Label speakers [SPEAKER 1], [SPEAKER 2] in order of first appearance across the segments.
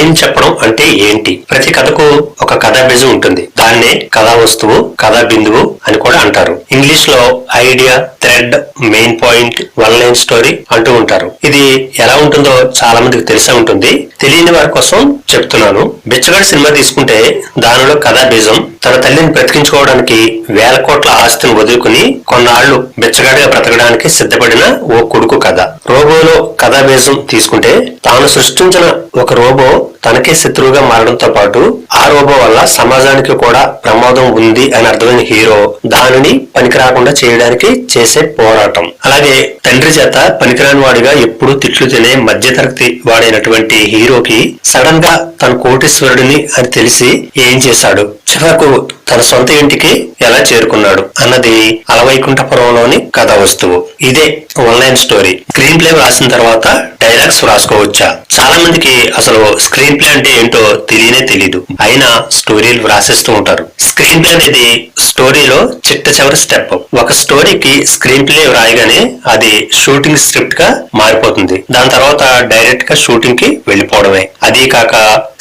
[SPEAKER 1] Line చెప్పడం అంటే ఏంటి? ప్రతి కథకు ఒక కథా బీజం ఉంటుంది. దాన్నే కథా వస్తువు, కథా బిందువు అని కూడా అంటారు. ఇంగ్లీష్ లో idea, thread, main point, one line story అంటూ ఉంటారు. ఇది ఎలా ఉంటుందో చాలా మందికి తెలిసే ఉంటుంది. తెలియని వారి కోసం చెప్తున్నాను. బిచ్చగాడి సినిమా తీసుకుంటే దానిలో కథా బీజం తన తల్లిని బ్రతికించుకోవడానికి వేల కోట్ల ఆస్తిని వదులుకుని కొన్నాళ్లు బిచ్చగాడిగా బ్రతకడానికి సిద్ధపడిన ఓ కొడుకు కథ. రోబోలో కథా బీజం తీసుకుంటే తాను సృష్టించిన ఒక రోబో తనకే శత్రువుగా మారడంతో పాటు ఆ రోబో వల్ల సమాజానికి కూడా ప్రమాదం ఉంది అని అర్థమైన హీరో దానిని పనికిరాకుండా చేయడానికి చేసే పోరాటం. అలాగే తండ్రి చేత పనికిరాని వాడిగా ఎప్పుడూ తిట్లు తినే మధ్యతరగతి వాడైనటువంటి హీరోకి సడన్ గా తన కోటీశ్వరుడిని అని తెలిసి ఏం చేశాడు, చివరకు తన సొంత ఇంటికి ఎలా చేరుకున్నాడు అన్నది అలవైకుంఠపురంలోని కథా వస్తువు. ఇదే ఆన్లైన్ స్టోరీ. స్క్రీన్ ప్లే రాసిన తర్వాత డైలాగ్స్ రాసుకోవచ్చా? చాలా మందికి అసలు స్క్రీన్ ప్లే అంటే ఏంటో తెలియనే తెలీదు. అయినా స్టోరీలు రాసేస్తూ ఉంటారు. స్క్రీన్ ప్లే అనేది స్టోరీలో చిట్ట చివరి స్టెప్. ఒక స్టోరీకి స్క్రీన్ ప్లే రాయగానే అది షూటింగ్ స్క్రిప్ట్ గా మారిపోతుంది. దాని తర్వాత డైరెక్ట్ గా షూటింగ్ కి వెళ్లిపోవడమే. అదీ కాక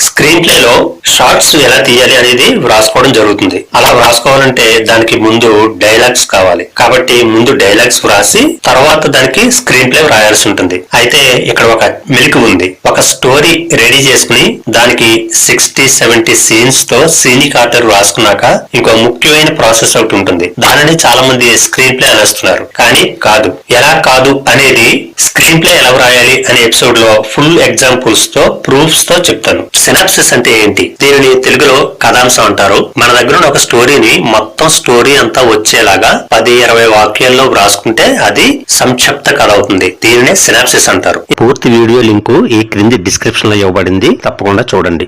[SPEAKER 1] స్క్రీన్ ప్లే లో షార్ట్స్ ఎలా తీయాలి అనేది వ్రాసుకోవడం జరుగుతుంది. అలా వ్రాసుకోవాలంటే దానికి ముందు డైలాగ్స్ కావాలి. కాబట్టి ముందు డైలాగ్స్ వ్రాసి తర్వాత దానికి స్క్రీన్ ప్లే రాయాల్సి ఉంటుంది. అయితే ఇక్కడ ఒక మెలిక ఉంది. ఒక స్టోరీ రెడీ చేసుకుని దానికి 60-70 సీన్స్ తో సీనిక్ ఆర్డర్ రాసుకున్నాక ఇంకో ముఖ్యమైన ప్రాసెస్ ఒకటి ఉంటుంది. దానిని చాలా మంది స్క్రీన్ ప్లే అనేస్తున్నారు. కానీ కాదు. ఎలా కాదు అనేది స్క్రీన్ ప్లే ఎలా రాయాలి అనే ఎపిసోడ్ లో ఫుల్ ఎగ్జాంపుల్స్ తో ప్రూఫ్స్ తో చెప్తాను. సినాప్సిస్ అంటే ఏంటి? దీనిని తెలుగులో కథాంశం అంటారు. మన దగ్గర ఉన్న ఒక స్టోరీని మొత్తం స్టోరీ అంతా వచ్చేలాగా 10-20 వాక్యాల్లో వ్రాసుకుంటే అది సంక్షిప్త కథ అవుతుంది. దీనినే సినాప్సిస్ అంటారు. పూర్తి వీడియో లింకు ఈ క్రింది డిస్క్రిప్షన్ లో ఇవ్వబడింది. తప్పకుండా చూడండి.